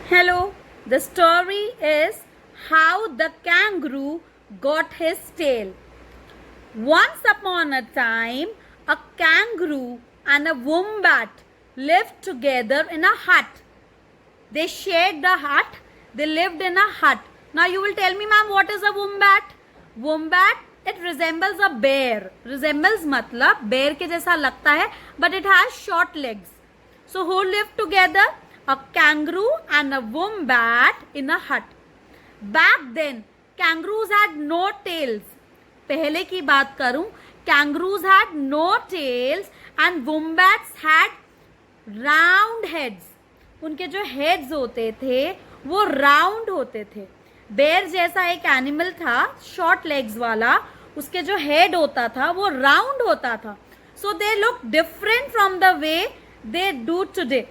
Hello, the story is how the kangaroo got his tail. Once upon a time, a kangaroo and a wombat lived together in a hut. They shared the hut, they lived in a hut. Now you will tell me, ma'am, what is a wombat? Wombat, it resembles a bear. Resembles मतलब bear के जैसा लगता है, but it has short legs. So who lived together? A kangaroo and a wombat in a hut. Back then, kangaroos had no tails. पहले की बात करूं, kangaroos had no tails and wombats had round heads. उनके जो heads होते थे वो round होते थे. बेयर जैसा एक एनिमल था, शॉर्ट लेग्स वाला, उसके जो हेड होता था वो राउंड होता था. So they look different from the way they do today.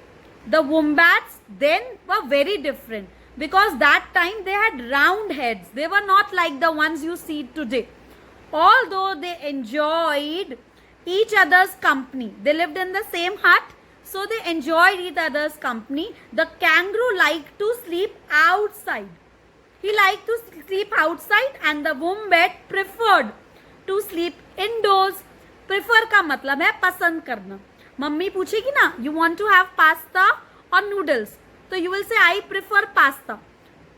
द wombats then were very different because that time they had round heads. They were not like the ones you see today. Although they enjoyed each other's company, they lived in the same hut, so they enjoyed each other's company. The kangaroo liked to sleep outside. He liked to sleep outside and the wombat preferred to sleep indoors. Prefer का मतलब है पसंद करना. Mummy पूछेगी ना, you want to have pasta or noodles? तो you will say I prefer pasta.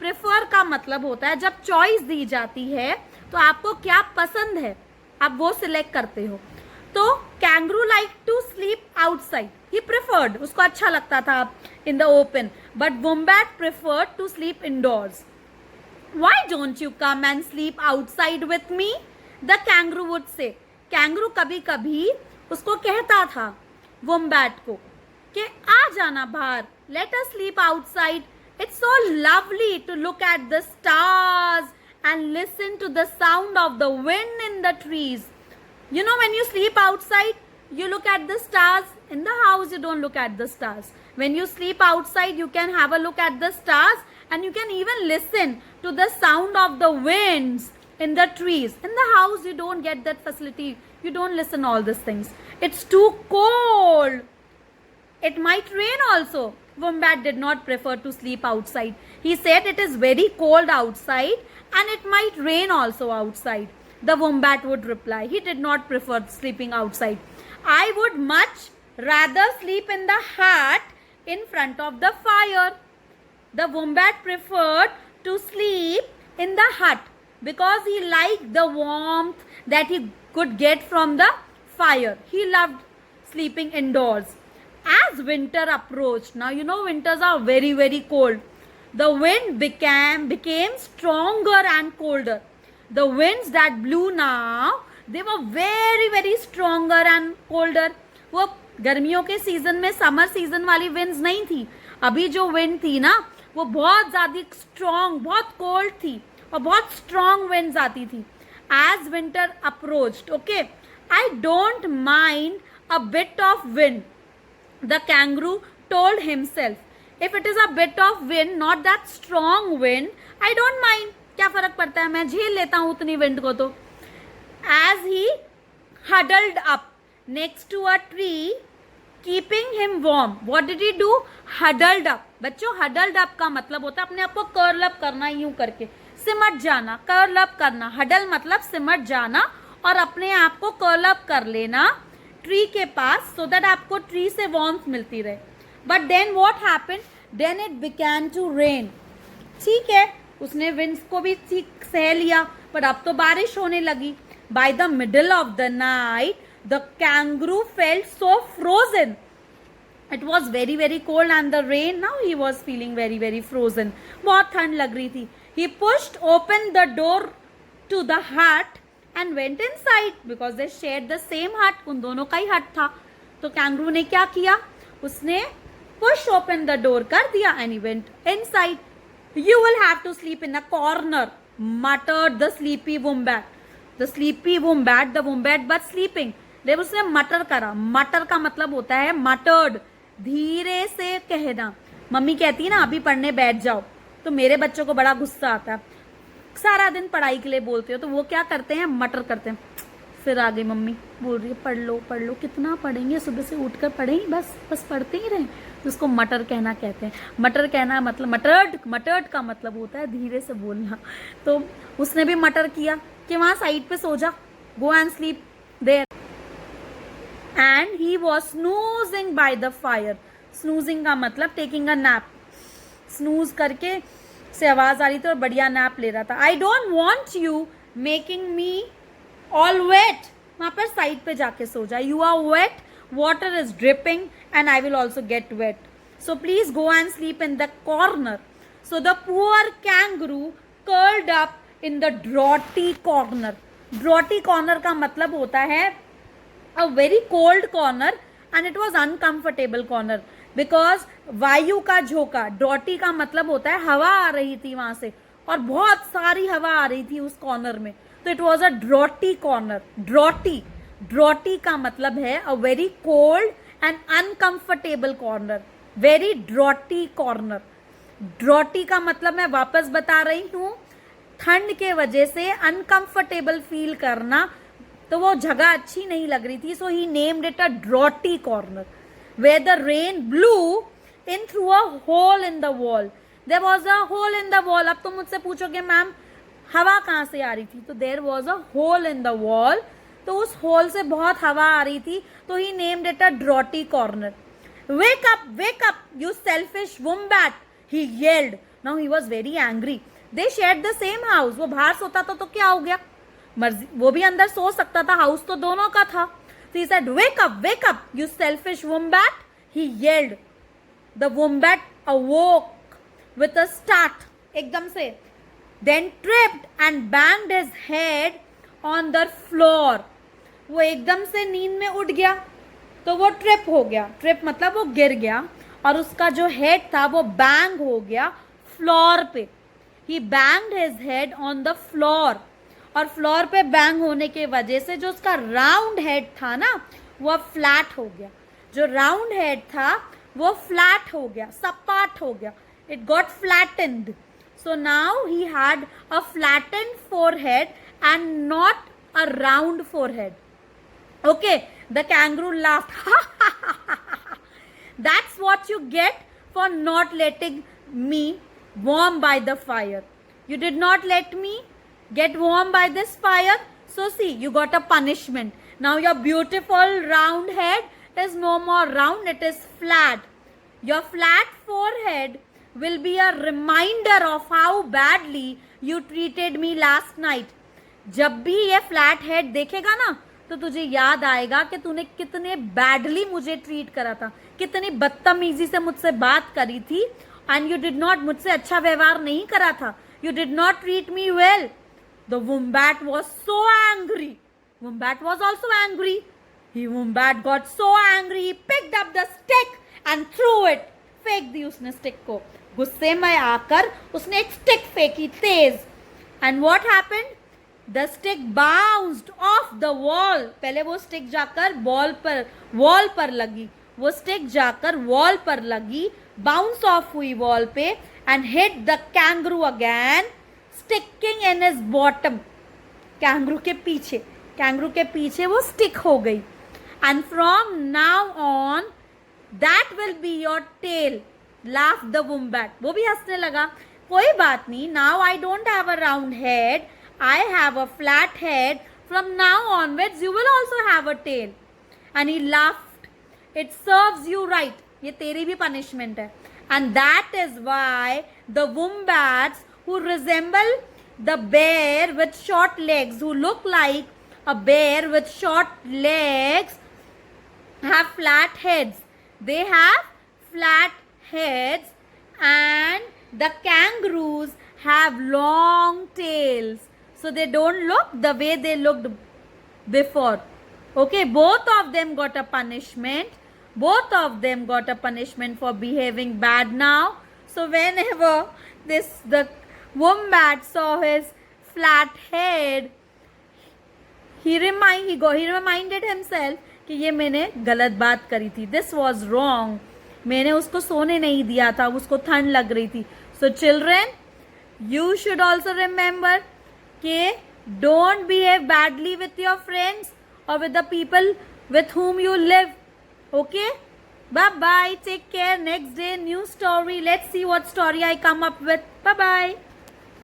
Prefer का मतलब होता है जब चॉइस दी जाती है तो आपको क्या पसंद है आप वो सिलेक्ट करते हो. तो kangaroo liked to sleep outside. He preferred, उसको अच्छा लगता था in the open, but wombat preferred to sleep indoors. Why don't you come and sleep outside with me? The kangaroo would say. Kangaroo कभी कभी उसको कहता था wombat को कि आ जाना बाहर. Let us sleep outside. It's so lovely to look at the stars and listen to the sound of the wind in the trees. You know, when you sleep outside, you look at the stars. In the house, you don't look at the stars. When you sleep outside, you can have a look at the stars and you can even listen to the sound of the winds in the trees. In the house, you don't get that facility. You don't listen all these things. It's too cold. It might rain also. Wombat did not prefer to sleep outside. He said it is very cold outside and it might rain also outside. The wombat would reply. He did not prefer sleeping outside. I would much rather sleep in the hut in front of the fire. The wombat preferred to sleep in the hut because he liked the warmth that he could get from the fire. He loved sleeping indoors. As winter approached, now you know winters are very, very cold. The wind became stronger and colder. The winds that blew now, they were very, very stronger and colder. वो गर्मियों के season में summer season वाली winds नहीं थी. अभी जो wind थी ना वो बहुत ज़्यादा स्ट्रॉन्ग, बहुत कोल्ड थी और बहुत स्ट्रॉन्ग विंड्स आती थी. As winter approached, okay, I don't mind a bit of wind. The kangaroo told himself, if it is a bit of wind, not that strong wind, I don't mind. क्या फर्क पड़ता है, मैं झेल लेता हूँ उतनी विंड को. तो as he huddled up next to a tree, keeping him warm. What did he do? Huddled up. बच्चों, huddled up का मतलब होता है अपने आप को कर्ल अप करना, यूं करके सिमट जाना. कर्ल अप करना, हडल मतलब सिमट जाना और अपने आप को कर्ल अप कर लेना ट्री के पास, so that आपको ट्री से वार्मथ मिलती रहे. But then what happened? Then it began to rain. ठीक है, उसने विंड्स को भी ठीक सह लिया, पर अब तो बारिश होने लगी. By the middle of the night, the kangaroo felt so frozen. It was very, very cold and the rain, now he was feeling very, very frozen. बहुत ठंड लग रही थी. He pushed open the door to the hut and went inside because they shared the same hut. उन दोनों का ही हट था. तो kangaroo ने क्या किया? उसने push open the door कर दिया and he went inside. You will have to sleep in a corner, muttered the sleepy wombat. The sleepy wombat, the wombat but sleeping. जब उसने मटर करा, मटर का मतलब होता है मटर्ड, धीरे से कहना. मम्मी कहती है ना अभी पढ़ने बैठ जाओ, तो मेरे बच्चों को बड़ा गुस्सा आता है. सारा दिन पढ़ाई के लिए बोलते हो तो वो क्या करते हैं, मटर करते हैं. फिर आ गई मम्मी बोल रही है पढ़ लो, कितना पढ़ेंगे, सुबह से उठकर पढ़ें, बस पढ़ते ही रहें. उसको मटर कहना कहते हैं। मटर कहना मतलब मटर्ड का मतलब होता है धीरे से बोलना। तो उसने भी मटर किया कि वहां साइड पे सो जा, go and sleep there. And he was snoozing by the fire. Snoozing का मतलब टेकिंग अ नैप। स्नूज करके से आवाज आ रही थी और बढ़िया नैप ले रहा था। I don't want you making me all wet. वहां पर साइड पे जाके सो जा। You are wet, water is dripping and I will also get wet, so please go and sleep in the corner. So the poor kangaroo curled up in the draughty corner. Draughty corner का मतलब होता है a very cold corner and it was uncomfortable corner because वायु का झोंका। draughty का मतलब होता है हवा आ रही थी वहां से और बहुत सारी हवा आ रही थी उस कॉर्नर में, तो it was a draughty corner. Draughty का मतलब है a very cold and uncomfortable corner, very draughty corner. Draughty का मतलब मैं वापस बता रही हूं, ठंड के वजह से अनकंफर्टेबल फील करना, तो वो जगह अच्छी नहीं लग रही थी। So he named it a draughty corner. Where the rain blew in through a hole in the wall. There was a hole in the wall. अब तुम मुझसे पूछोगे मैम हवा कहां से आ रही थी, तो there was a hole in the wall, तो उस होल से बहुत हवा आ रही थी, तो he named it a draughty corner. Wake up you selfish wombat, he yelled. Now he was very angry. They shared the same house. वो बाहर सोता था तो क्या हो गया, मर्जी, वो भी अंदर सो सकता था, हाउस तो दोनों का था। So he said, wake up, you selfish wombat, he yelled. The wombat awoke with a start, एकदम से, then tripped and banged his head on the floor. वो एकदम से नींद में उठ गया तो वो ट्रिप हो गया। ट्रिप मतलब वो गिर गया और उसका जो हेड था वो बैंग हो गया फ्लोर पे। He banged his head on the floor, और फ्लोर पे बैंग होने के वजह से जो उसका राउंड हेड था ना वो फ्लैट हो गया। जो राउंड हेड था वो फ्लैट हो गया, सपाट हो गया। It got flattened. So now he had a flattened forehead and not a round forehead. Okay, the kangaroo laughed. That's what you get for not letting me warm by the fire. You did not let me get warm by this fire, so see, you got a punishment. Now your beautiful round head is no more round, it is flat. Your flat forehead will be a reminder of how badly you treated me last night. जब भी ये flat head देखेगा ना तो तुझे याद आएगा कि तूने कितने बैडली मुझे ट्रीट करा था, कितनी बदतमीजी से मुझसे बात करी थी, एंड यू डिड नॉट, मुझसे अच्छा व्यवहार नहीं करा था, you did not treat me well. The wombat was so angry. Wombat was also angry. Wombat got so angry, he picked up the stick and threw it. फेंक दी उसने stick को। गुस्से में आकर उसने एक स्टिक फेंकी तेज, and what happened, the stick bounced off the wall. पहले वो स्टिक जाकर वॉल पर लगी, वो स्टिक जाकर वॉल पर लगी, बाउंस ऑफ हुई वॉल पे, and hit the kangaroo again, sticking in his bottom. Kangaroo के पीछे वो स्टिक हो गई। And from now on that will be your tail, laugh the wombat. वो भी हंसने लगा। कोई बात नहीं, now I don't have a round head, I have a flat head. From now onwards, you will also have a tail. And he laughed. It serves you right. ये तेरी भी punishment है. And that is why the wombats who resemble the bear with short legs, who look like a bear with short legs, have flat heads. They have flat heads, and the kangaroos have long tails. So they don't look the way they looked before. Okay, both of them got a punishment. Both of them got a punishment for behaving bad now. So whenever the wombat saw his flat head, he reminded himself कि ये मैंने गलत बात करी थी. This was wrong. मैंने उसको सोने नहीं दिया था, उसको ठंड लग रही थी. So children, you should also remember कि don't behave badly with your friends or with the people with whom you live. Okay? Bye bye. Take care. Next day, new story. Let's see what story I come up with. Bye bye.